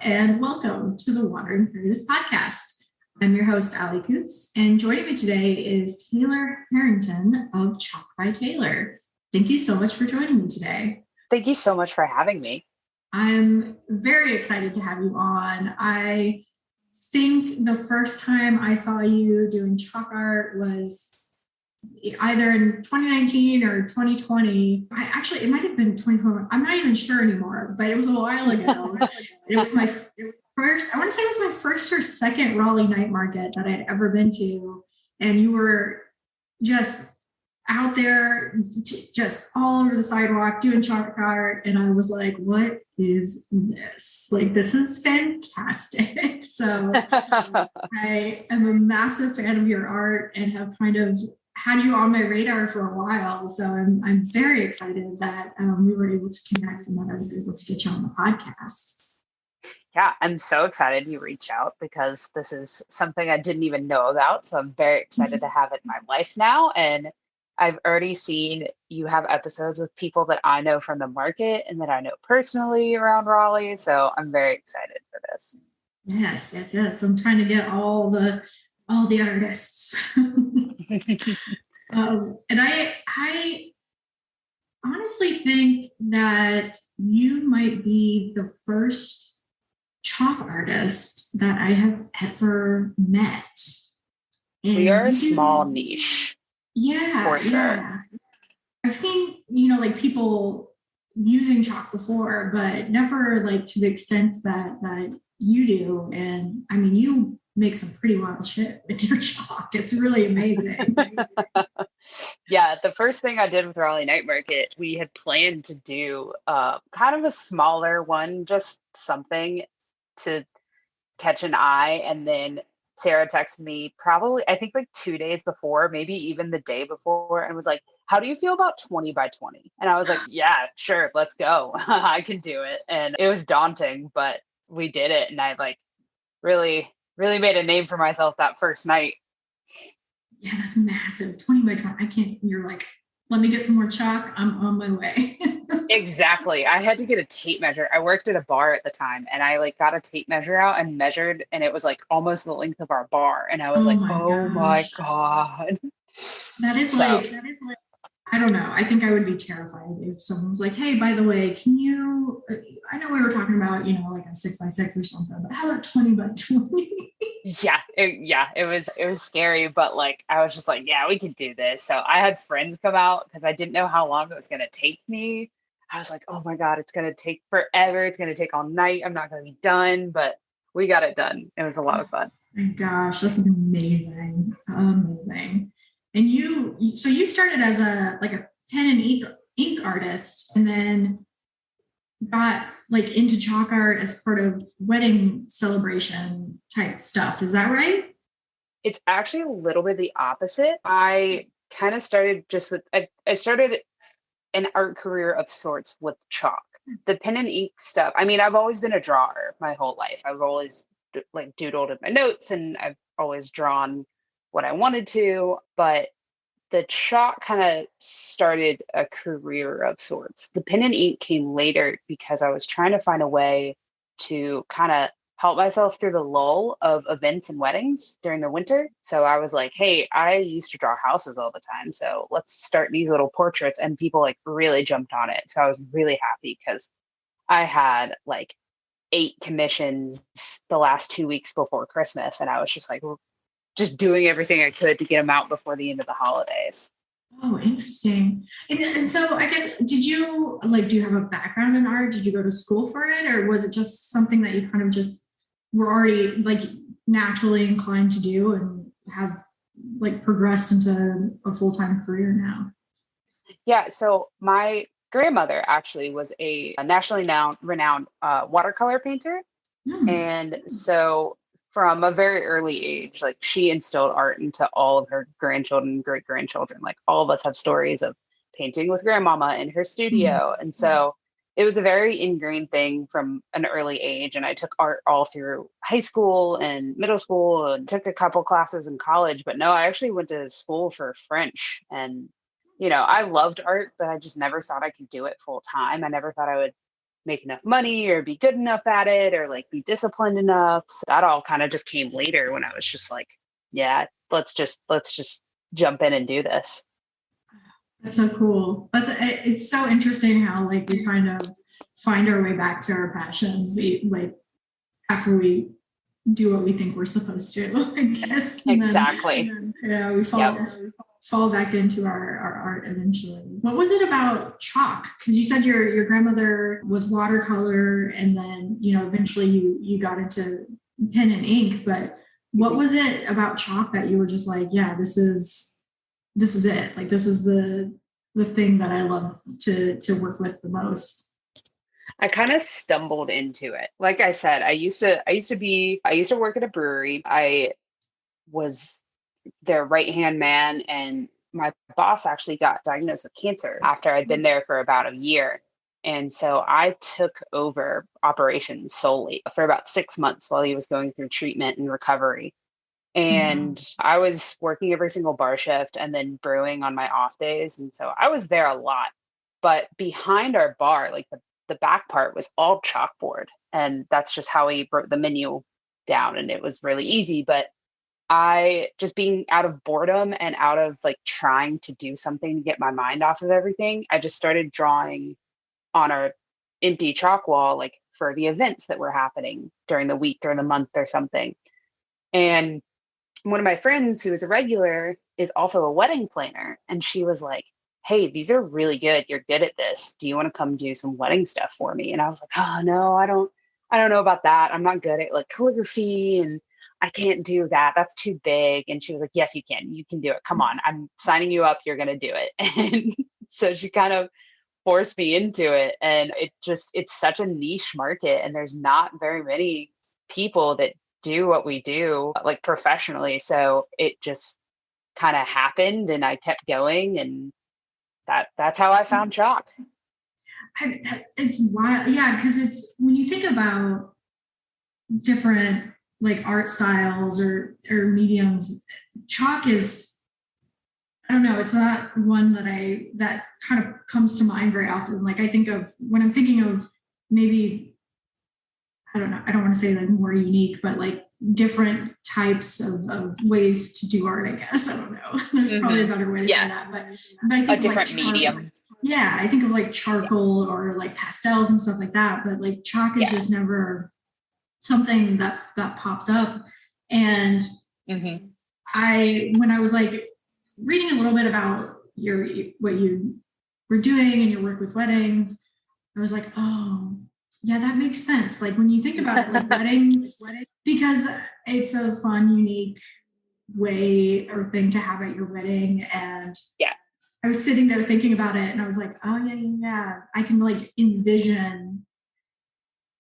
and welcome to the Wandering Curious podcast. I'm your host, Allie, and joining me today is Taylor Harrington of Chalk by Taylor. Thank you so much for joining me today. Thank you so much for having me. I'm very excited to have you on. I think the first time I saw you doing chalk art was either in 2019 or 2020. It might have been 2020. I'm not even sure anymore, but it was a while ago. It was my first, I want to say it was my first or second Raleigh night market that I'd ever been to. And you were just out there, just all over the sidewalk doing chalk art. And I was like, what is this? Like, this is fantastic. So I am a massive fan of your art and have kind of had you on my radar for a while. So I'm very excited that we were able to connect and that I was able to get you on the podcast. Yeah, I'm so excited you reached out because this is something I didn't even know about. So I'm very excited to have it in my life now. And I've already seen you have episodes with people that I know from the market and that I know personally around Raleigh. So I'm very excited for this. Yes. I'm trying to get all the artists. And I honestly think that you might be the first chalk artist that I have ever met. And we are a small niche. Yeah, for sure. Yeah. I've seen, like people using chalk before, but never like to the extent that you do. And I mean, you make some pretty wild shit with your chalk. It's really amazing. Yeah, the first thing I did with Raleigh Night Market, we had planned to do kind of a smaller one, just something to catch an eye. And then Sarah texted me probably, I think like 2 days before, maybe even the day before, and was like, how do you feel about 20 by 20? And I was like, yeah, sure, let's go. I can do it. And it was daunting, but we did it. And I like really made a name for myself that first night. Yeah, that's massive. 20 by 20. I can't, you're like, let me get some more chalk. I'm on my way. Exactly. I had to get a tape measure. I worked at a bar at the time and I like got a tape measure out and measured and it was like almost the length of our bar. And I was my God. That is like, I don't know. I think I would be terrified if someone was like, hey, by the way, can you, I know we were talking about, like a 6x6 or something, but how about 20 by 20? It was scary, but like, I was just like, yeah, we can do this. So I had friends come out because I didn't know how long it was going to take me. I was like, oh my God, it's going to take forever. It's going to take all night. I'm not going to be done, but we got it done. It was a lot of fun. Oh my gosh, that's amazing. Amazing. And you started as a pen and ink artist, and then got like into chalk art as part of wedding celebration type stuff. Is that right? It's actually a little bit the opposite. I kind of started I started an art career of sorts with chalk. The pen and ink stuff. I mean, I've always been a drawer my whole life. I've always like doodled in my notes and I've always drawn what I wanted to, but the chalk kind of started a career of sorts. The pen and ink came later because I was trying to find a way to kind of help myself through the lull of events and weddings during the winter. So I was like, hey, I used to draw houses all the time. So let's start these little portraits. And people like really jumped on it. So I was really happy because I had like 8 commissions the last 2 weeks before Christmas. And I was just like, just doing everything I could to get them out before the end of the holidays. Oh, interesting. And so I guess, do you have a background in art? Did you go to school for it? Or was it just something that you kind of just were already like naturally inclined to do and have like progressed into a full-time career now? Yeah. So my grandmother actually was a nationally renowned watercolor painter. And so from a very early age, like she instilled art into all of her grandchildren, great grandchildren. Like all of us have stories of painting with grandmama in her studio. And so it was a very ingrained thing from an early age. And I took art all through high school and middle school and took a couple classes in college. But no, I actually went to school for French. And, you know, I loved art, but I just never thought I could do it full time. I never thought I would make enough money or be good enough at it or like be disciplined enough. So that all kind of just came later when I was just like, yeah, let's just jump in and do this. That's so cool. It's so interesting how like we kind of find our way back to our passions, like after we do what we think we're supposed to, I guess. Exactly. Yeah, we fall back into our art eventually. What was it about chalk? Because you said your grandmother was watercolor, and then eventually you got into pen and ink. But what was it about chalk that you were just like, yeah, this is it. Like this is the thing that I love to work with the most. I kind of stumbled into it. Like I said, I used to work at a brewery. I was their right-hand man, and my boss actually got diagnosed with cancer after I'd been there for about a year. And so I took over operations solely for about 6 months while he was going through treatment and recovery. And I was working every single bar shift and then brewing on my off days. And so I was there a lot. But behind our bar, like the back part was all chalkboard. And that's just how he wrote the menu down. And it was really easy. But I just being out of boredom and out of like trying to do something to get my mind off of everything, I just started drawing on our empty chalk wall, like for the events that were happening during the week or the month or something. And one of my friends who is a regular is also a wedding planner. And she was like, hey, these are really good. You're good at this. Do you want to come do some wedding stuff for me? And I was like, oh no, I don't know about that. I'm not good at like calligraphy and I can't do that. That's too big. And she was like, yes, you can. You can do it. Come on. I'm signing you up. You're going to do it. And so she kind of forced me into it. And it's such a niche market. And there's not very many people that do what we do like professionally. So it just kind of happened and I kept going, and that's how I found chalk. It's wild. Yeah. Cause it's when you think about different like art styles or mediums, chalk is, I don't know, it's not one that kind of comes to mind very often. Like I think of when I'm thinking of maybe, I don't know, I don't want to say like more unique, but like different types of ways to do art, I guess. I don't know. There's probably a better way to say that. But I think a different like medium. Yeah, I think of like charcoal or like pastels and stuff like that. But like chalk is just never something that pops up. And when I was like reading a little bit about what you were doing and your work with weddings, I was like, oh yeah, that makes sense. Like when you think about it, like weddings, because it's a fun, unique way or thing to have at your wedding. And I was sitting there thinking about it and I was like, oh yeah. I can like envision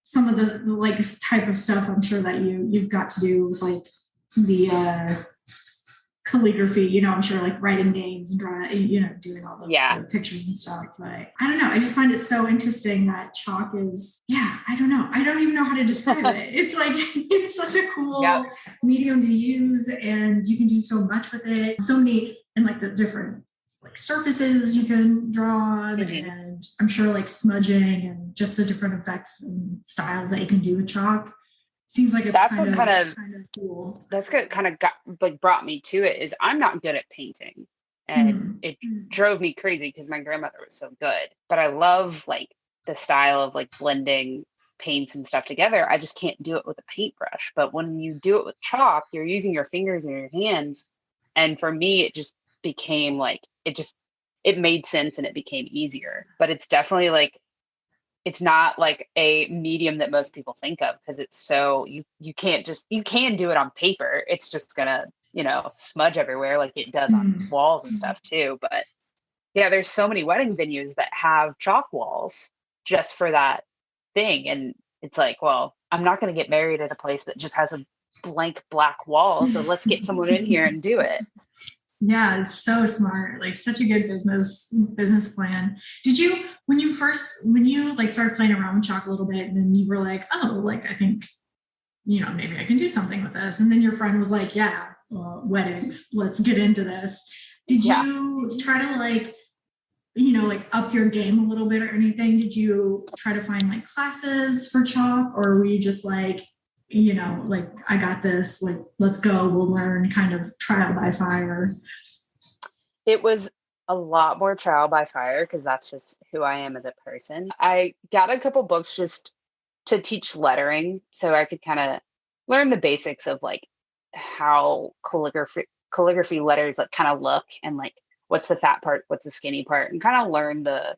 some of the like type of stuff I'm sure that you've got to do with like the calligraphy, I'm sure like writing names and drawing, doing all the pictures and stuff. But I don't know. I just find it so interesting that chalk is, I don't know. I don't even know how to describe it. It's like, it's such a cool medium to use and you can do so much with it. So many, and like the different like surfaces you can draw on and I'm sure like smudging and just the different effects and styles that you can do with chalk. Seems like it's kind of cool. That's what kind of got like brought me to it is I'm not good at painting, and it drove me crazy because my grandmother was so good. But I love like the style of like blending paints and stuff together. I just can't do it with a paintbrush. But when you do it with chalk, you're using your fingers and your hands. And for me, it just became like it made sense and it became easier. But it's definitely like it's not like a medium that most people think of because it's so you can do it on paper. It's just gonna, smudge everywhere like it does on walls and stuff too. But yeah, there's so many wedding venues that have chalk walls just for that thing. And it's like, well, I'm not going to get married at a place that just has a blank black wall. So let's get someone in here and do it. Yeah, it's so smart. Like such a good business plan. Did you, when you like started playing around with chalk a little bit and then you were like, oh, like, I think, maybe I can do something with this. And then your friend was like, weddings, let's get into this. Did you try to like like up your game a little bit or anything? Did you try to find like classes for chalk, or were you just like, like, I got this, like, let's go, we'll learn, kind of trial by fire? It was a lot more trial by fire because that's just who I am as a person. I got a couple books just to teach lettering so I could kind of learn the basics of like how calligraphy letters like kind of look, and like what's the fat part, what's the skinny part, and kind of learn the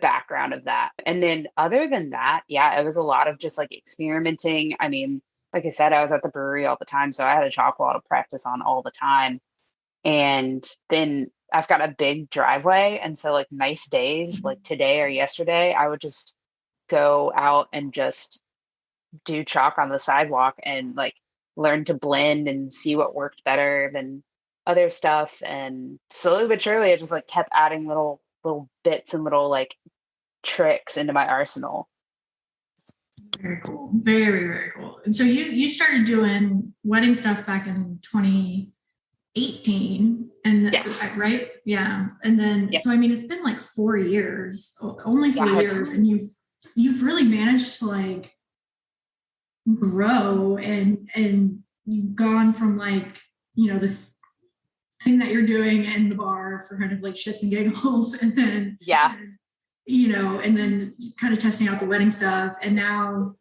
background of that. And then other than that, yeah, it was a lot of just like experimenting. I mean, like I said, I was at the brewery all the time, so I had a chalk wall to practice on all the time. And then I've got a big driveway, and so like nice days like today or yesterday, I would just go out and just do chalk on the sidewalk and like learn to blend and see what worked better than other stuff. And slowly but surely I just like kept adding little bits and little like tricks into my arsenal. Very cool. Very, very cool. And so you started doing wedding stuff back in 2018, and Yes. right? Yeah. And then Yep. so I mean, it's been like 4 years, only 4 years, and you've really managed to like grow, and you've gone from like, this thing that you're doing in the bar for kind of like shits and giggles, and then Yeah. and then kind of testing out the wedding stuff, and now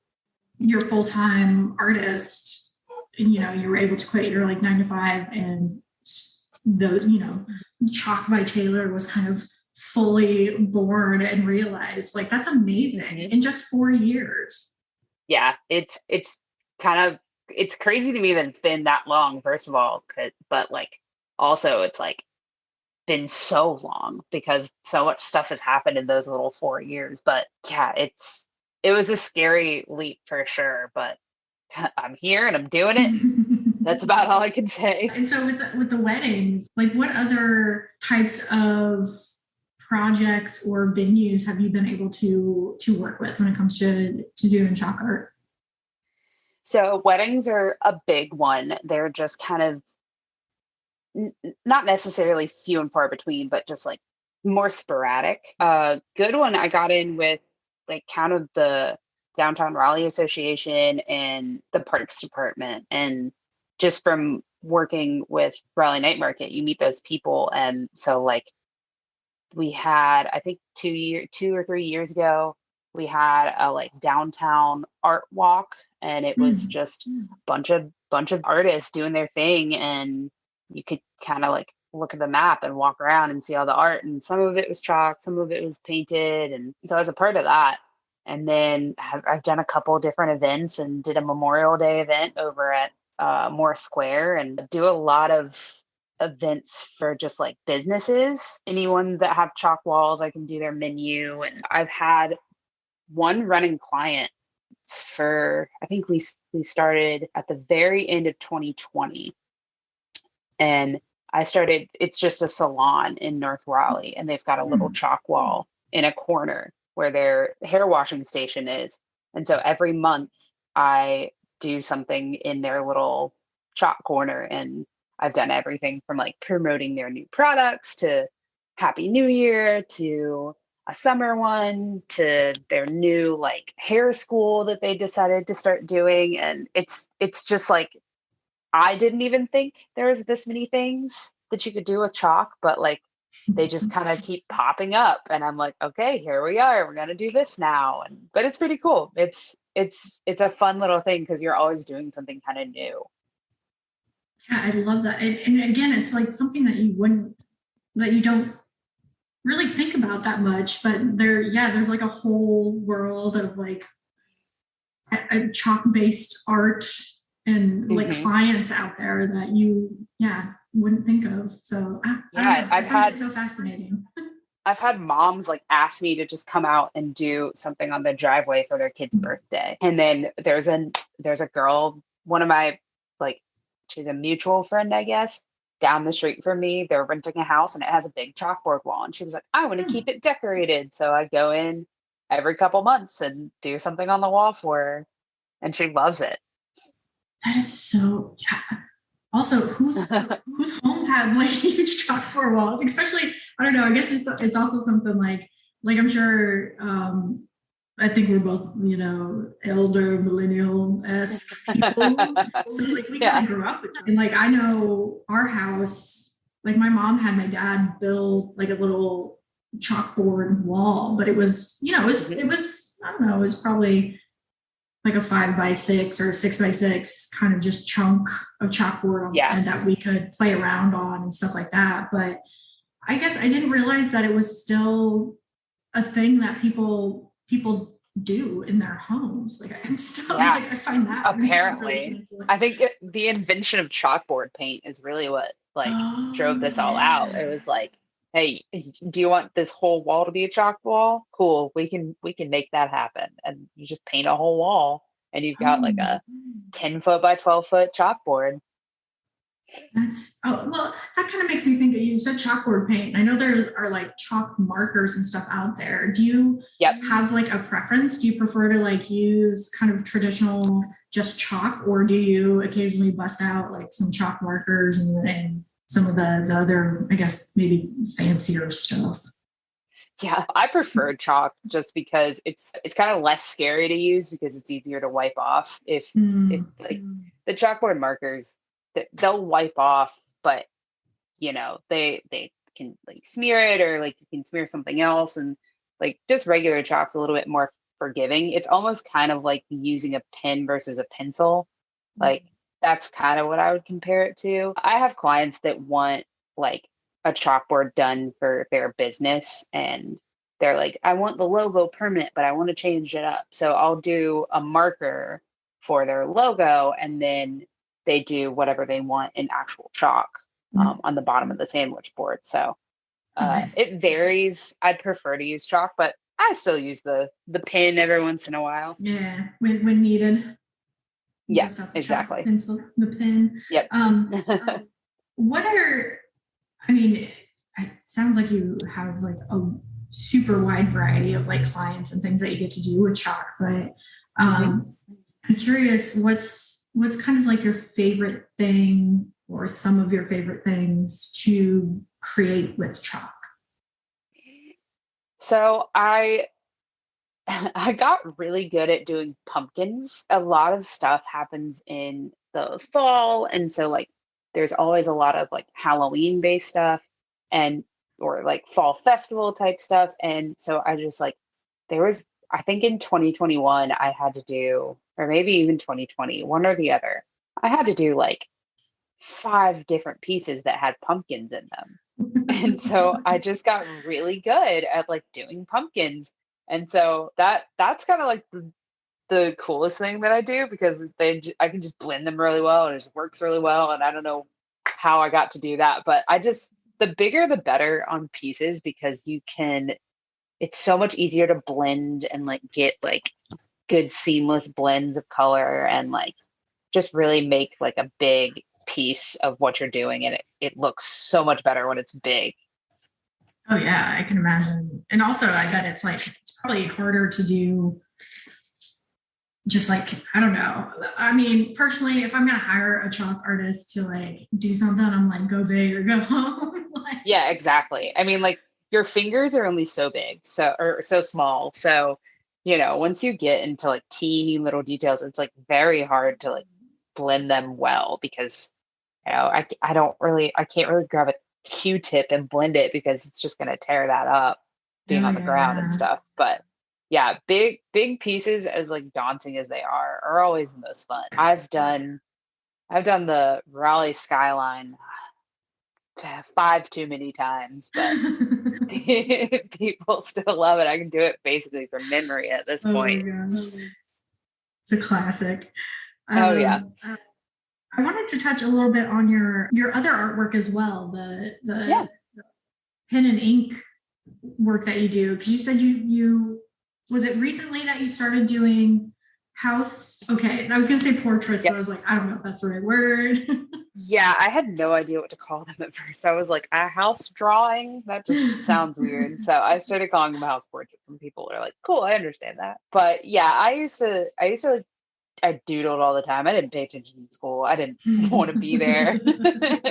you're a full-time artist, and you were able to quit your like 9 to 5, and the Chalk by Taylor was kind of fully born and realized. Like, that's amazing. In just 4 years. Yeah, it's kind of, it's crazy to me that it's been that long, first of all, but like also it's like been so long because so much stuff has happened in those little 4 years. But yeah, it was a scary leap for sure, but I'm here and I'm doing it. That's about all I can say. And so with the weddings, like, what other types of projects or venues have you been able to work with when it comes to doing chalk art? So weddings are a big one. They're just kind of not necessarily few and far between, but just like more sporadic. Good one I got in with like kind of the Downtown Raleigh Association and the Parks Department. And just from working with Raleigh Night Market, you meet those people. And so like we had, I think 2 or 3 years ago, we had a like downtown art walk, and it was just a bunch of artists doing their thing, and you could kind of like look at the map and walk around and see all the art, and some of it was chalk, some of it was painted. And so I was a part of that. And then I've done a couple of different events and did a Memorial Day event over at Moore Square, and do a lot of events for just like businesses. Anyone that have chalk walls, I can do their menu. And I've had one running client for, I think we started at the very end of 2020. And it's just a salon in North Raleigh, and they've got a little chalk wall in a corner where their hair washing station is. And so every month I do something in their little chalk corner, and I've done everything from like promoting their new products to Happy New Year to a summer one to their new like hair school that they decided to start doing. And it's just like, I didn't even think there was this many things that you could do with chalk, but like they just kind of keep popping up, and I'm like, okay, here we are. We're gonna do this now. But it's pretty cool. It's a fun little thing because you're always doing something kind of new. Yeah, I love that. And again, it's like something that you don't really think about that much, but there's like a whole world of like a chalk-based art and like clients out there that you wouldn't think of. So I find it so fascinating. I've had moms like ask me to just come out and do something on the driveway for their kid's birthday. And then there's a girl, one of my, like, she's a mutual friend, I guess, down the street from me. They're renting a house and it has a big chalkboard wall. And she was like, I want to keep it decorated. So I go in every couple months and do something on the wall for her. And she loves it. That is so, Also, whose homes have like huge chalkboard walls? Especially, I don't know. I guess it's also something like I'm sure. I think we're both, elder millennial-esque people. So like we kind of grew up with, and like I know our house, like my mom had my dad build like a little chalkboard wall, but it was, it was I don't know, it was probably like a 5x6 or a 6x6 kind of just chunk of chalkboard and that we could play around on and stuff like that. But I guess I didn't realize that it was still a thing that people do in their homes. Like I'm still like I find that apparently really I think the invention of chalkboard paint is really what drove this all out. It was like, hey, do you want this whole wall to be a chalk wall? Cool, we can make that happen. And you just paint a whole wall and you've got like a 10-foot by 12-foot chalkboard. Well, that kind of makes me think that you said chalkboard paint. I know there are like chalk markers and stuff out there. Do you have like a preference? Do you prefer to like use kind of traditional just chalk, or do you occasionally bust out like some chalk markers and some of the other, I guess, maybe fancier stuff? Yeah, I prefer chalk just because it's kind of less scary to use because it's easier to wipe off. If like the chalkboard markers, they'll wipe off, but they can like smear it, or like you can smear something else, and like just regular chalk's a little bit more forgiving. It's almost kind of like using a pen versus a pencil. Like that's kind of what I would compare it to. I have clients that want like a chalkboard done for their business, and they're like, I want the logo permanent, but I want to change it up. So I'll do a marker for their logo, and then they do whatever they want in actual chalk on the bottom of the sandwich board. So it varies. I'd prefer to use chalk, but I still use the pen every once in a while. Yeah, when needed. Yeah, exactly. Chalk, pencil, the pen. Yep. It sounds like you have like a super wide variety of like clients and things that you get to do with chalk, but I'm curious, what's kind of like your favorite thing or some of your favorite things to create with chalk? So I got really good at doing pumpkins. A lot of stuff happens in the fall, and so like there's always a lot of like Halloween based stuff or like fall festival type stuff. And so I just like, I think in 2021 I had to do, or maybe even 2020, one or the other, I had to do like 5 different pieces that had pumpkins in them. And so I just got really good at like doing pumpkins. And so that's kind of like the coolest thing that I do, because I can just blend them really well and it just works really well. And I don't know how I got to do that, but the bigger the better on pieces, because it's so much easier to blend and like get like good seamless blends of color and like just really make like a big piece of what you're doing, and it looks so much better when it's big. Oh yeah, I can imagine. And also I bet it's probably harder to do just like, I don't know. I mean, personally, if I'm gonna hire a chalk artist to like do something, I'm like, go big or go home. Yeah, exactly. I mean, like your fingers are only so big, or so small. So, once you get into like teeny little details, it's like very hard to like blend them well, because I can't really grab a Q-tip and blend it, because it's just gonna tear that up being on the ground and stuff. But yeah, big pieces, as like daunting as they are always the most fun. I've done the Raleigh skyline 5 too many times, but people still love it. I can do it basically from memory at this point. It's a classic. Oh yeah. I wanted to touch a little bit on your other artwork as well, the pen and ink work that you do, because you said you was it recently that you started doing house? Okay, I was gonna say portraits, but I was like, I don't know if that's the right word. Yeah, I had no idea what to call them at first. I was like, a house drawing? That just sounds weird. So I started calling them house portraits, and people are like, cool, I understand that. But yeah, I used to like I doodled all the time. I didn't pay attention in school. I didn't want to be there.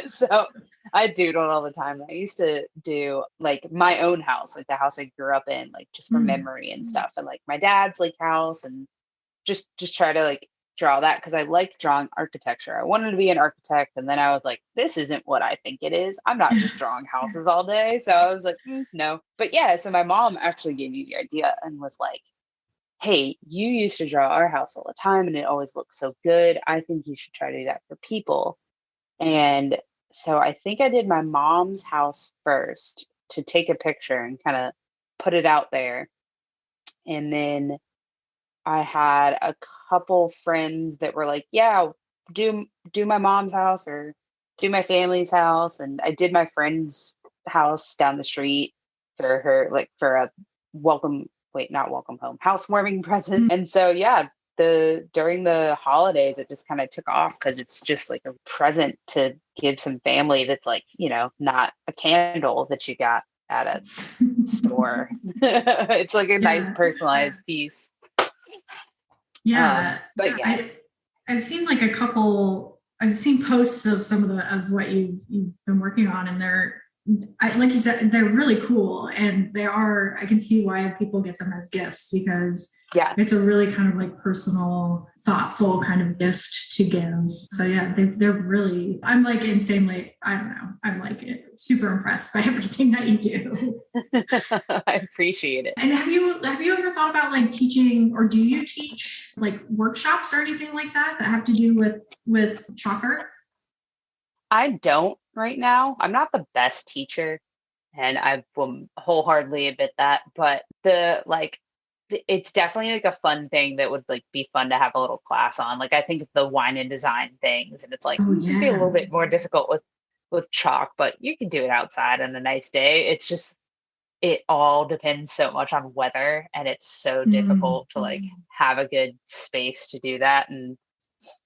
So I doodled all the time. I used to do like my own house, like the house I grew up in, like just for memory and stuff. And like my dad's like house, and just try to like draw that because I like drawing architecture. I wanted to be an architect, and then I was like, this isn't what I think it is. I'm not just drawing houses all day. So I was like, no. But yeah, so my mom actually gave me the idea and was like, hey, you used to draw our house all the time and it always looks so good. I think you should try to do that for people. And so I think I did my mom's house first to take a picture and kind of put it out there. And then I had a couple friends that were like, yeah, do my mom's house or do my family's house. And I did my friend's house down the street for her, like for a not welcome home, housewarming present. And so, yeah, during the holidays, it just kind of took off because it's just like a present to give some family that's like, not a candle that you got at a store. It's like a nice personalized piece. Yeah. But yeah. I've seen like I've seen posts of some of what you've been working on, and like you said, they're really cool, and I can see why people get them as gifts, because it's a really kind of like personal, thoughtful kind of gift to give. So yeah, they're really, I'm like insanely, I don't know, I'm like super impressed by everything that you do. I appreciate it. And have you ever thought about like teaching, or do you teach like workshops or anything like that have to do with chalk art? I don't right now. I'm not the best teacher, and I will wholeheartedly admit that, but it's definitely like a fun thing that would like be fun to have a little class on. Like I think of the wine and design things, and it's like it can be a little bit more difficult with chalk, but you can do it outside on a nice day. It's just, it all depends so much on weather, and it's so difficult to like have a good space to do that. And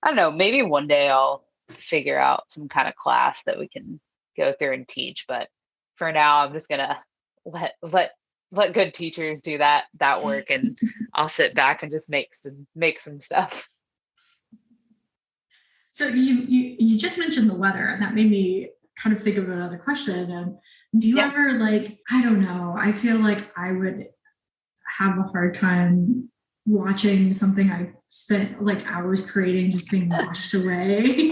I don't know, maybe one day I'll figure out some kind of class that we can go through and teach, but for now I'm just gonna let good teachers do that work, and I'll sit back and just make some stuff. So you just mentioned the weather, and that made me kind of think of another question. And do you ever, like, I don't know, I feel like I would have a hard time watching something I spent like hours creating just being washed away.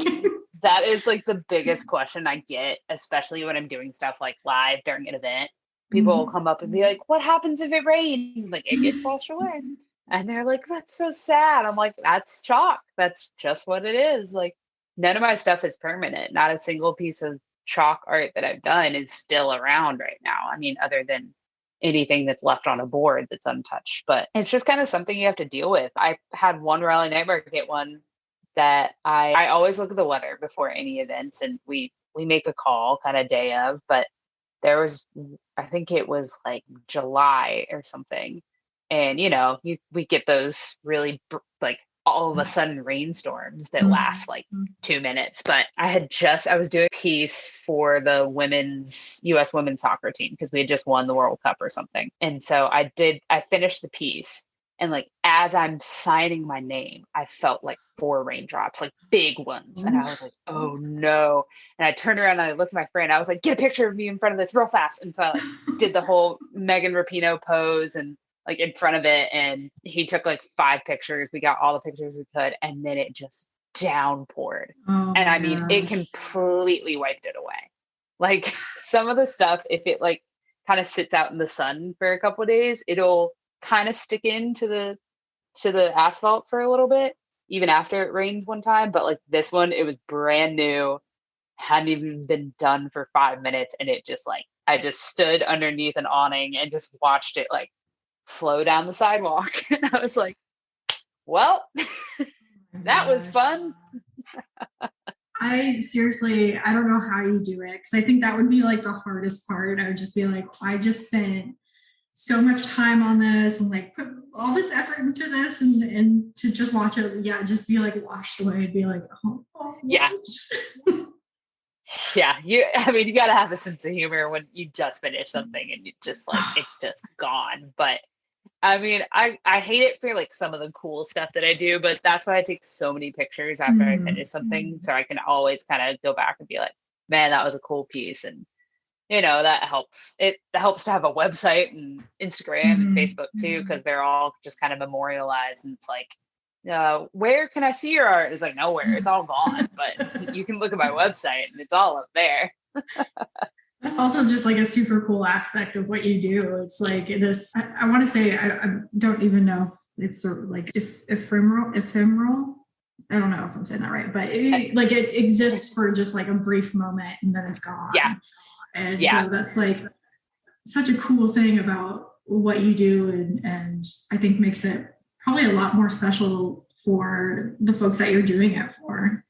That is like the biggest question I get, especially when I'm doing stuff like live during an event. People will come up and be like, what happens if it rains? I'm like, it gets washed away. And they're like, that's so sad. I'm like, that's chalk. That's just what it is. Like, none of my stuff is permanent. Not a single piece of chalk art that I've done is still around right now. I mean, other than anything that's left on a board that's untouched. But it's just kind of something you have to deal with. I had one Raleigh Night Market one that I always look at the weather before any events, and we make a call kind of day of, but there was, I think it was like July or something. And, we get those really like all of a sudden rainstorms that last like 2 minutes. But I was doing a piece for the US women's soccer team because we had just won the World Cup or something. And so I finished the piece. And like, as I'm signing my name, I felt like 4 raindrops, like big ones. And I was like, oh no. And I turned around and I looked at my friend. I was like, get a picture of me in front of this real fast. And so I did the whole Megan Rapinoe pose and like in front of it. And he took like 5 pictures. We got all the pictures we could. And then it just downpoured. And I mean, it completely wiped it away. Like some of the stuff, if it like kind of sits out in the sun for a couple of days, it'll kind of stick into the asphalt for a little bit, even after it rains one time. But like this one, it was brand new, hadn't even been done for 5 minutes, and it just like, I just stood underneath an awning and just watched it like flow down the sidewalk. And I was like, well, that was fun. I don't know how you do it, because I think that would be like the hardest part. I would just be like, I just spent so much time on this and like put all this effort into this, and to just watch it, just be like washed away and be like, oh yeah. Yeah, you gotta have a sense of humor when you just finish something and you just like, it's just gone. But I mean, I hate it for like some of the cool stuff that I do, but that's why I take so many pictures after I Mhm. finish something. So I can always kind of go back and be like, man, that was a cool piece. And that helps. It helps to have a website and Instagram and Mhm. Facebook too, because they're all just kind of memorialized. And it's like, where can I see your art? It's like nowhere. It's all gone. But you can look at my website and it's all up there. That's also just like a super cool aspect of what you do. It's like this, I want to say, I don't even know if it's sort of like ephemeral. I don't know if I'm saying that right, but it exists for just like a brief moment and then it's gone. Yeah. And so that's like such a cool thing about what you do, and I think makes it probably a lot more special for the folks that you're doing it for.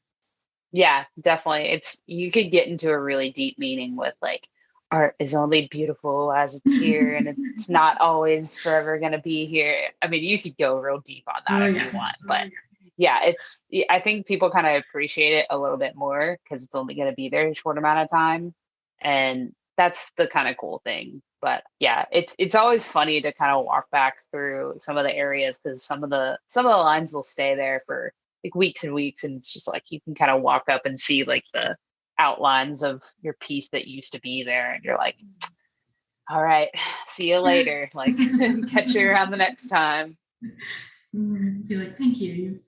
Yeah, definitely. You could get into a really deep meaning with like art is only beautiful as it's here and it's not always forever going to be here. I mean, you could go real deep on that if you want, but yeah, I think people kind of appreciate it a little bit more because it's only going to be there a short amount of time. And that's the kind of cool thing. But yeah, it's always funny to kind of walk back through some of the areas because some of the lines will stay there for like weeks and weeks, and it's just like you can kind of walk up and see like the outlines of your piece that used to be there, and you're like, all right, see you later, like catch you around the next time. Be like, thank you,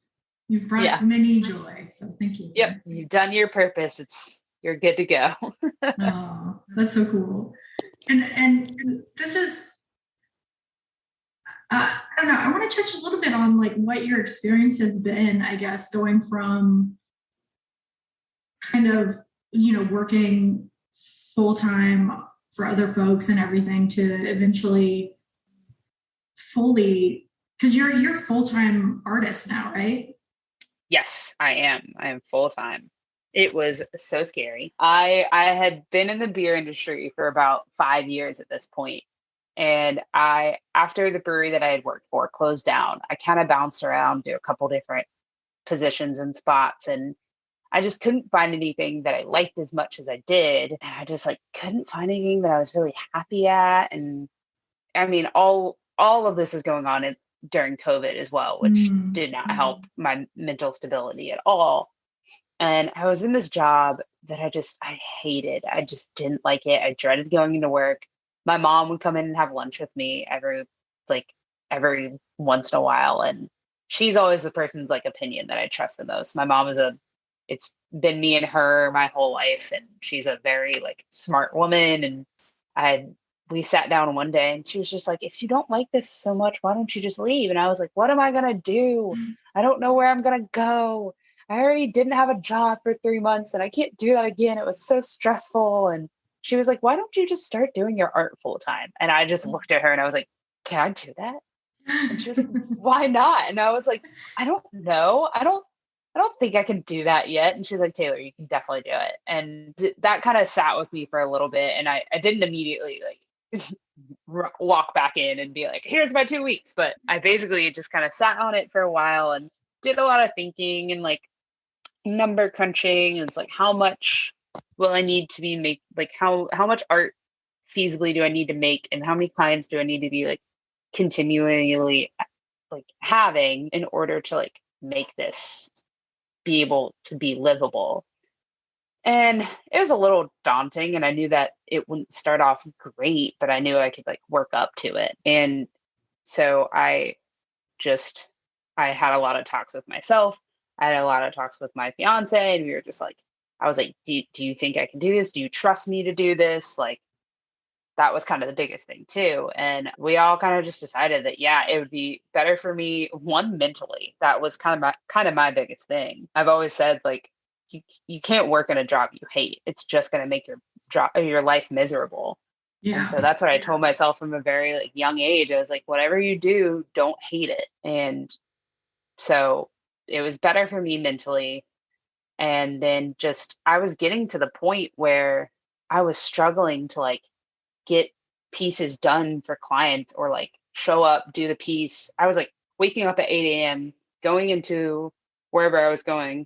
you've brought many joy, so thank you. Yep, you've done your purpose. You're good to go. Oh, that's so cool. And this is I don't know, I want to touch a little bit on like what your experience has been, I guess, going from kind of, working full-time for other folks and everything to eventually fully, because you're a full-time artist now, right? Yes, I am. I am full-time. It was so scary. I had been in the beer industry for about 5 years at this point. And after the brewery that I had worked for closed down, I kind of bounced around to a couple different positions and spots. And I just couldn't find anything that I liked as much as I did. And I just like couldn't find anything that I was really happy at. And I mean, all of this is going on during COVID as well, which did not help my mental stability at all. And I was in this job that I hated. I just didn't like it. I dreaded going into work. My mom would come in and have lunch with me every once in a while. And she's always the person's like opinion that I trust the most. My mom it's been me and her my whole life. And she's a very like smart woman. And we sat down one day and she was just like, if you don't like this so much, why don't you just leave? And I was like, what am I going to do? I don't know where I'm going to go. I already didn't have a job for 3 months and I can't do that again. It was so stressful. And she was like, why don't you just start doing your art full time? And I just looked at her and I was like, can I do that? And she was like, why not? And I was like, I don't know. I don't think I can do that yet. And she was like, Taylor, you can definitely do it. And that kind of sat with me for a little bit. And I didn't immediately like walk back in and be like, here's my 2 weeks. But I basically just kind of sat on it for a while and did a lot of thinking and like number crunching. It's like, how much will I need to be make, like how much art feasibly do I need to make, and how many clients do I need to be like continually like having in order to like make this be able to be livable. And it was a little daunting, and I knew that it wouldn't start off great, but I knew I could like work up to it. And so I had a lot of talks with myself. I had a lot of talks with my fiance, and we were just like, I was like, do you think I can do this? Do you trust me to do this? Like, that was kind of the biggest thing too. And we all kind of just decided that, yeah, it would be better for me, one, mentally. That was kind of my biggest thing. I've always said, like, you can't work in a job you hate. It's just going to make your life miserable. Yeah. And so that's what I told myself from a very like young age. I was like, whatever you do, don't hate it. And so it was better for me mentally. And then I was getting to the point where I was struggling to like get pieces done for clients or like show up, do the piece. I was like waking up at 8 a.m., going into wherever I was going,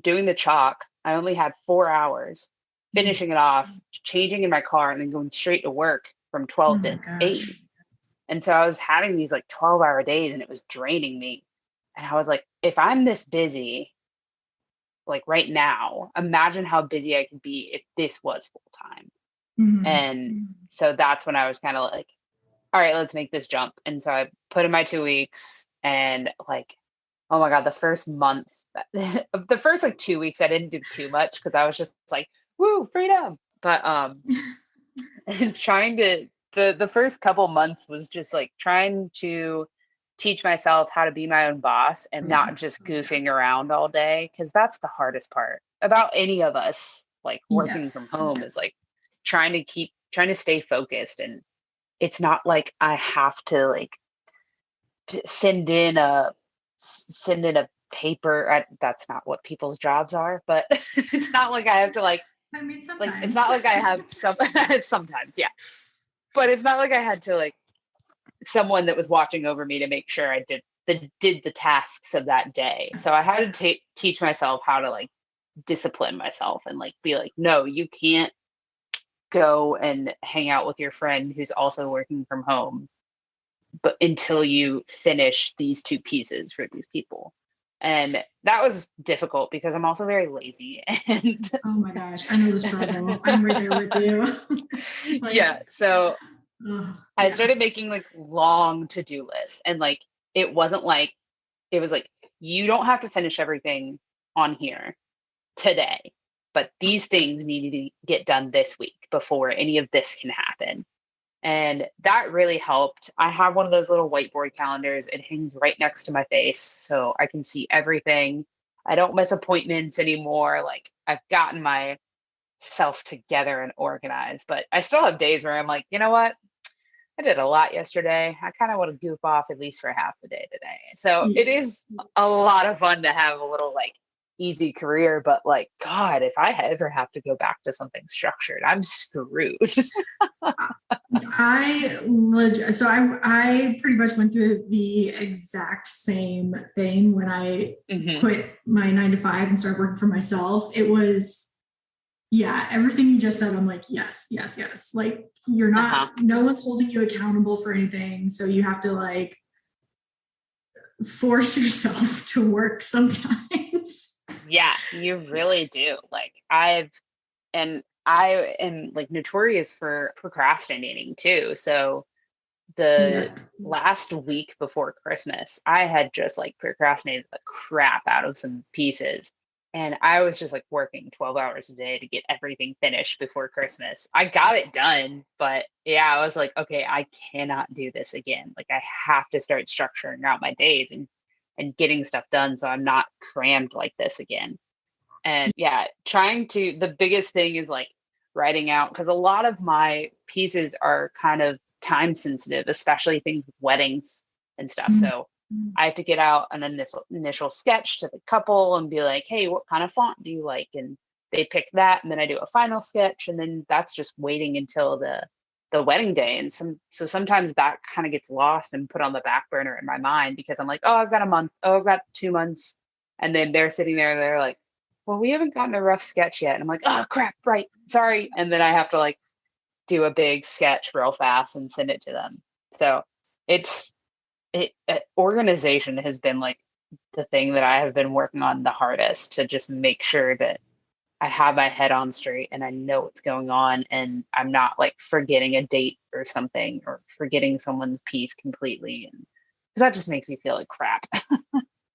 doing the chalk. I only had 4 hours, finishing it off, changing in my car, and then going straight to work from 12 to 8. And so I was having these like 12-hour days and it was draining me. And I was like, if I'm this busy, like right now, imagine how busy I could be if this was full time. And so that's when I was kind of like, all right, let's make this jump. And so I put in my 2 weeks and like, oh my God, the first month, the first like 2 weeks, I didn't do too much because I was just like, woo, freedom. But and trying to, the first couple months was just like trying to teach myself how to be my own boss and not just goofing around all day. Cause that's the hardest part about any of us, like working from home is like trying to stay focused. And it's not like I have to like send in a paper. That's not what people's jobs are, but it's not like I have to like, I mean, sometimes. like, it's not like I have sometimes, yeah. But it's not like I had to like someone that was watching over me to make sure I did the tasks of that day. So I had to teach myself how to like discipline myself and like be like, no, you can't go and hang out with your friend who's also working from home, but until you finish these 2 pieces for these people. And that was difficult because I'm also very lazy. And oh my gosh, I know the struggle. I'm right there with you. Like, yeah. So I started making like long to-do lists, and like it wasn't like it was like, you don't have to finish everything on here today, but these things need to get done this week before any of this can happen. And that really helped. I have one of those little whiteboard calendars. It hangs right next to my face so I can see everything. I don't miss appointments anymore. Like I've gotten myself together and organized, but I still have days where I'm like, you know what? I did a lot yesterday. I kind of want to goof off at least for half the day today. So it is a lot of fun to have a little like easy career, but like, God, if I ever have to go back to something structured, I'm screwed. I pretty much went through the exact same thing when I quit my 9 to 5 and started working for myself. It was, everything you just said, I'm like, yes. Like you're not, no one's holding you accountable for anything. So you have to like force yourself to work sometimes. Yeah, you really do. Like I am like notorious for procrastinating too. So the last week before Christmas, I had just like procrastinated the crap out of some pieces. And I was just like working 12 hours a day to get everything finished before Christmas. I got it done, but I was like, okay, I cannot do this again. Like I have to start structuring out my days and getting stuff done so I'm not crammed like this again. And the biggest thing is like writing out, because a lot of my pieces are kind of time sensitive, especially things with weddings and stuff. So I have to get out an initial sketch to the couple and be like, hey, what kind of font do you like? And they pick that, and then I do a final sketch, and then that's just waiting until the wedding day. And so sometimes that kind of gets lost and put on the back burner in my mind because I'm like, oh, I've got a month. Oh, I've got 2 months. And then they're sitting there, they're like, well, we haven't gotten a rough sketch yet. And I'm like, oh crap, right, sorry. And then I have to like do a big sketch real fast and send it to them. So organization has been like the thing that I have been working on the hardest, to just make sure that I have my head on straight and I know what's going on, and I'm not like forgetting a date or something, or forgetting someone's piece completely. And because that just makes me feel like crap.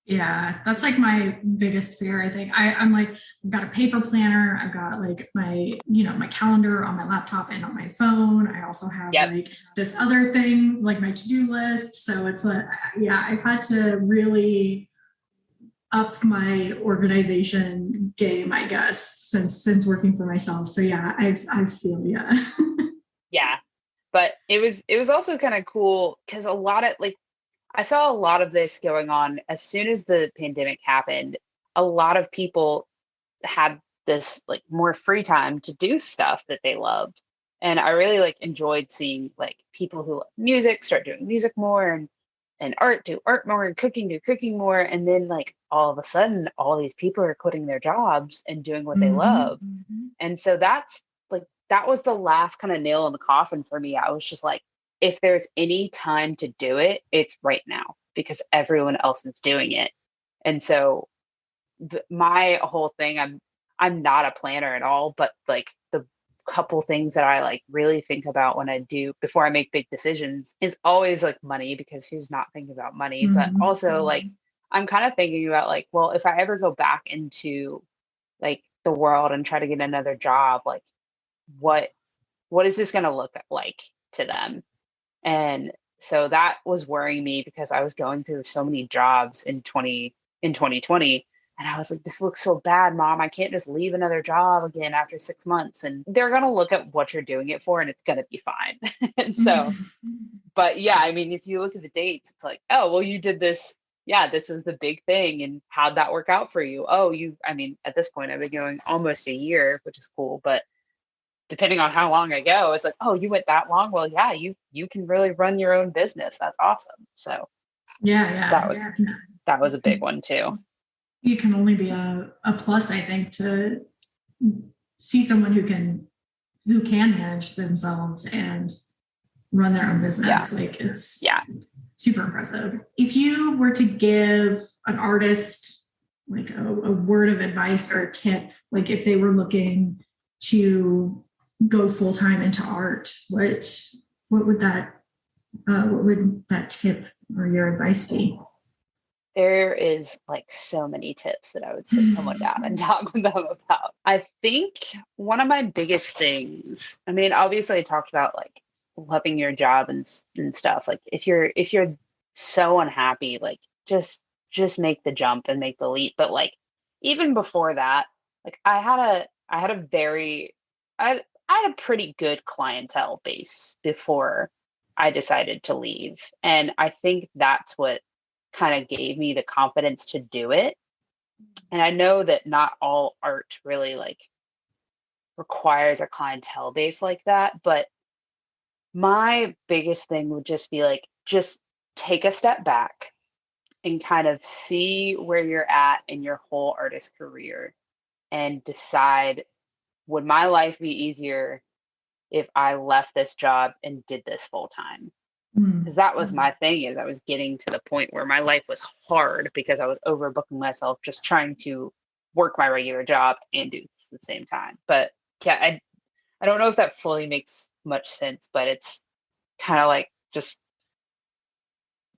Yeah, that's like my biggest fear. I think I'm like, I've got a paper planner. I've got like my calendar on my laptop and on my phone. I also have like this other thing, like my to-do list. So it's like, I've had to really up my organization game, I guess, since working for myself. So I feel Yeah, but it was also kind of cool because I saw a lot of this going on as soon as the pandemic happened. A lot of people had this like more free time to do stuff that they loved. And I really like enjoyed seeing like people who love music start doing music more, and art do art more, and cooking do cooking more. And then like all of a sudden, all these people are quitting their jobs and doing what they love. And so that was the last kind of nail in the coffin for me. I was just like, if there's any time to do it, it's right now because everyone else is doing it. And so my whole thing, I'm not a planner at all, but like the couple things that I like really think about when I do before I make big decisions is always like money, because who's not thinking about money, but also like I'm kind of thinking about like, well, if I ever go back into like the world and try to get another job, like what is this going to look like to them? And so that was worrying me because I was going through so many jobs in 2020. And I was like, this looks so bad, Mom. I can't just leave another job again after 6 months. And they're going to look at what you're doing it for and it's going to be fine. And so, but yeah, I mean, if you look at the dates, it's like, oh, well, you did this. Yeah, this was the big thing. And how'd that work out for you? Oh, I mean, at this point, I've been going almost a year, which is cool. But depending on how long I go, it's like, oh, you went that long. Well, yeah, you can really run your own business. That's awesome. So that was a big one too. You can only be a plus, I think, to see someone who can manage themselves and run their own business. Yeah. Like it's super impressive. If you were to give an artist like a word of advice or a tip, like if they were looking to go full-time into art, what would that tip or your advice be? There is like so many tips that I would sit someone down and talk with them about. I think one of my biggest things, I mean, obviously I talked about like loving your job and stuff. Like if you're so unhappy, like just make the jump and make the leap. But like even before that, like I had a pretty good clientele base before I decided to leave. And I think that's what kind of gave me the confidence to do it. And I know that not all art really like requires a clientele base like that, but my biggest thing would just be like, just take a step back and kind of see where you're at in your whole artist career and decide, would my life be easier if I left this job and did this full time? Because that was my thing, is I was getting to the point where my life was hard because I was overbooking myself just trying to work my regular job and do this at the same time. But yeah, I don't know if that fully makes much sense, but it's kind of like just,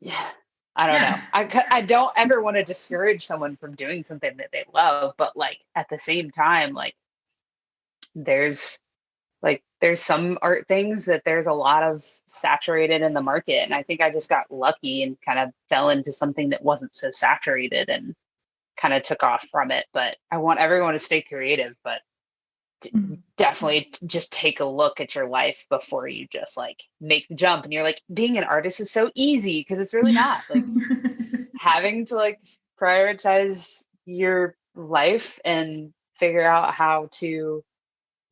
yeah, I don't know. I don't ever want to discourage someone from doing something that they love, but like at the same time, like there's some art things that there's a lot of saturated in the market. And I think I just got lucky and kind of fell into something that wasn't so saturated and kind of took off from it. But I want everyone to stay creative, but definitely just take a look at your life before you just like make the jump. And you're like, being an artist is so easy, because it's really not. Like having to like prioritize your life and figure out how to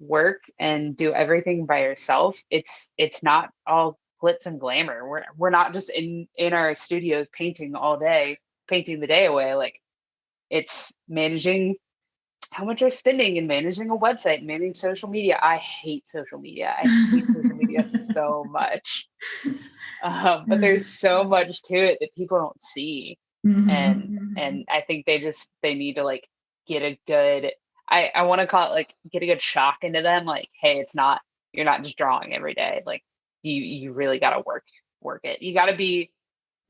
work and do everything by yourself. It's not all glitz and glamour. We're not just in our studios painting all day, painting the day away. Like it's managing how much you're spending and managing a website, and managing social media. I hate social media. I hate social media so much. But there's so much to it that people don't see. And I think they need to like get a good, I want to call it like get a good shock into them. Like, hey, you're not just drawing every day. Like you really got to work it. You got to be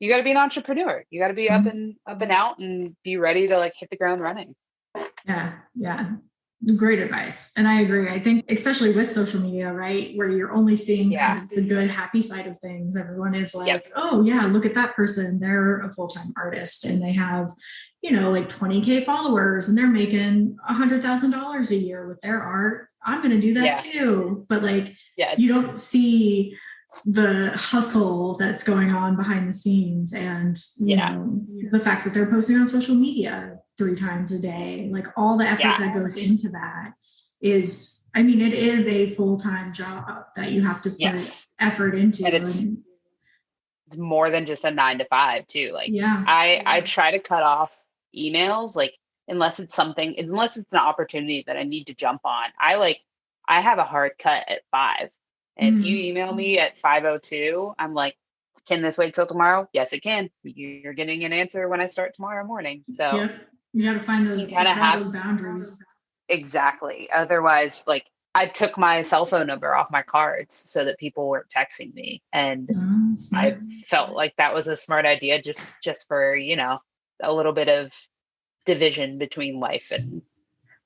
an entrepreneur. You got to be up and out and be ready to like hit the ground running. Yeah. Great advice. And I agree. I think especially with social media, right, where you're only seeing kind of the good, happy side of things. Everyone is like, oh yeah, look at that person. They're a full-time artist and they have, like 20K followers and they're making $100,000 a year with their art. I'm going to do that too. But like, you don't see the hustle that's going on behind the scenes, and you know, the fact that they're posting on social media 3 times a day, like all the effort that goes into that is, I mean, it is a full-time job that you have to put effort into. And it's more than just a 9 to 5 too. Like I try to cut off emails, like unless it's an opportunity that I need to jump on. I have a hard cut at 5. And if you email me at 5:02, I'm like, can this wait till tomorrow? Yes, it can. You're getting an answer when I start tomorrow morning. So Yep. You got to find you those, kind of have those boundaries. exactly. Otherwise, like I took my cell phone number off my cards so that people weren't texting me. And I Smart. felt like that was a smart idea just for, you know, a little bit of division between life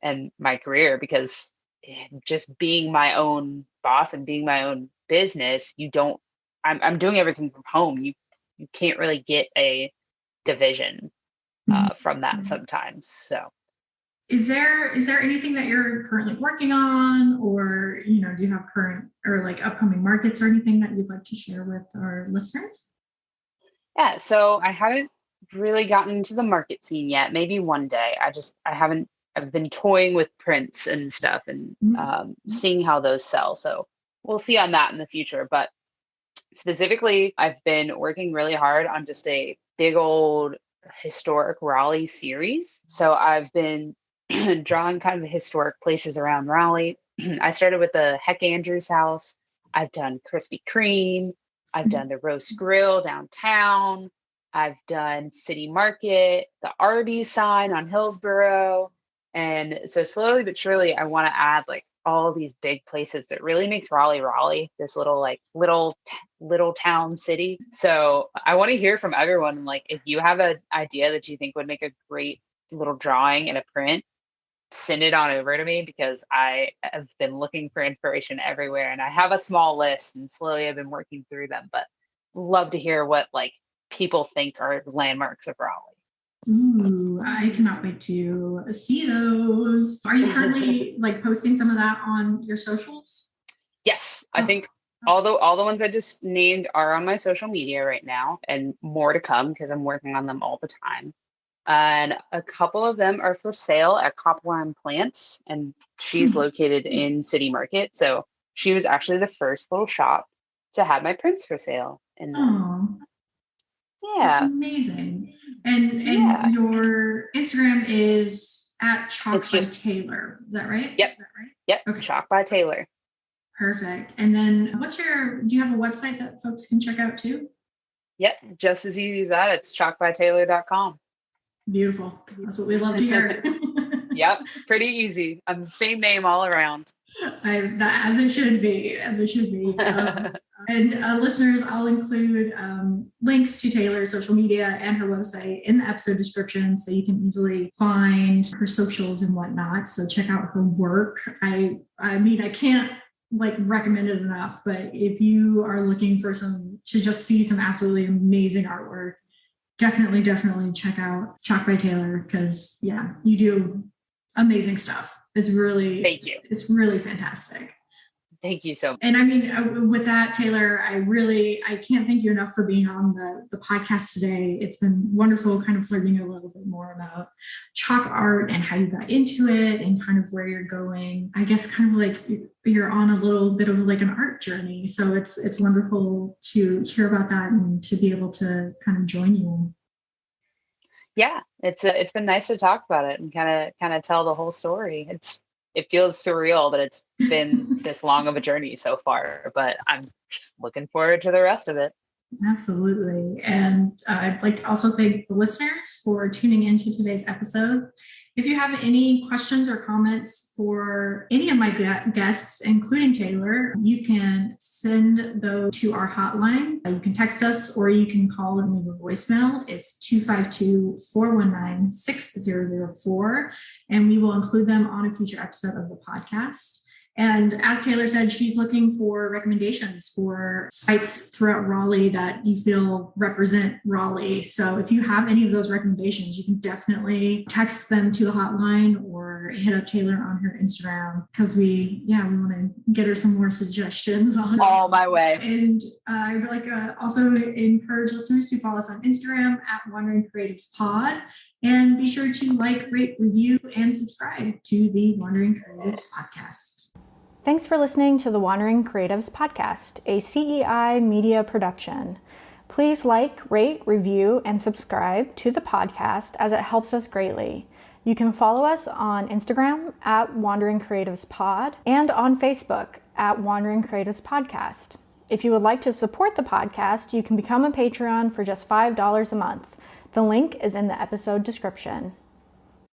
and my career, because just being my own boss and being my own business, I'm doing everything from home. You can't really get a division from that sometimes. So Is there anything that you're currently working on, or do you have current or like upcoming markets or anything that you'd like to share with our listeners? yeah, so I haven't really gotten into the market scene yet. Maybe one day. I haven't. I've been toying with prints and stuff and seeing how those sell. So we'll see on that in the future. But specifically, I've been working really hard on just a big old historic Raleigh series. So I've been drawing kind of historic places around Raleigh. I started with the Heck Andrews house. I've done Krispy Kreme. I've done the Roast Grill downtown. I've done City Market, the Arby's sign on Hillsborough. And so slowly but surely, I want to add like all these big places that really makes Raleigh, this little town city. So I want to hear from everyone. Like, if you have an idea that you think would make a great little drawing and a print, send it on over to me, because I have been looking for inspiration everywhere, and I have a small list, and slowly I've been working through them. But love to hear what like people think are landmarks of Raleigh. Ooh, I cannot wait to see those. Are you currently like posting some of that on your socials? Yes, I think all the ones I just named are on my social media right now, and more to come because I'm working on them all the time. And a couple of them are for sale at Copland Plants, and she's located in City Market. So she was actually the first little shop to have my prints for sale. And that's amazing. And your Instagram is at Chalk by Taylor. Is that right? Yep. Yep. Okay. Chalk by Taylor. Perfect. And then do you have a website that folks can check out too? Yep. Just as easy as that. It's chalkbytaylor.com. Beautiful. That's what we love to hear. Yep. Pretty easy. I'm the same name all around. As it should be. And listeners, I'll include links to Taylor's social media and her website in the episode description, so you can easily find her socials and whatnot. So check out her work. I mean, I can't like recommend it enough, but if you are looking for to just see some absolutely amazing artwork, definitely check out Chalk by Taylor, because you do amazing stuff. It's really, thank you. It's really fantastic. Thank you so much. And I mean, with that, Taylor, I can't thank you enough for being on the podcast today. It's been wonderful kind of learning a little bit more about chalk art and how you got into it and kind of where you're going. I guess kind of like you're on a little bit of like an art journey. So it's wonderful to hear about that and to be able to kind of join you. Yeah, it's been nice to talk about it and kind of tell the whole story. It feels surreal that it's been this long of a journey so far, but I'm just looking forward to the rest of it. Absolutely. And I'd like to also thank the listeners for tuning into today's episode. If you have any questions or comments for any of my guests, including Taylor, you can send those to our hotline. You can text us or you can call and leave a voicemail. It's 252-419-6004, and we will include them on a future episode of the podcast. And as Taylor said, she's looking for recommendations for sites throughout Raleigh that you feel represent Raleigh. So if you have any of those recommendations, you can definitely text them to the hotline or hit up Taylor on her Instagram, because we want to get her some more suggestions on all my way. And I would like also encourage listeners to follow us on Instagram at Wandering Creatives Pod. And be sure to like, rate, review, and subscribe to the Wandering Creatives podcast. Thanks for listening to the Wandering Creatives podcast, a CEI media production. Please like, rate, review, and subscribe to the podcast, as it helps us greatly. You can follow us on Instagram at Wandering Creatives Pod and on Facebook at Wandering Creatives Podcast. If you would like to support the podcast, you can become a Patreon for just $5 a month. The link is in the episode description.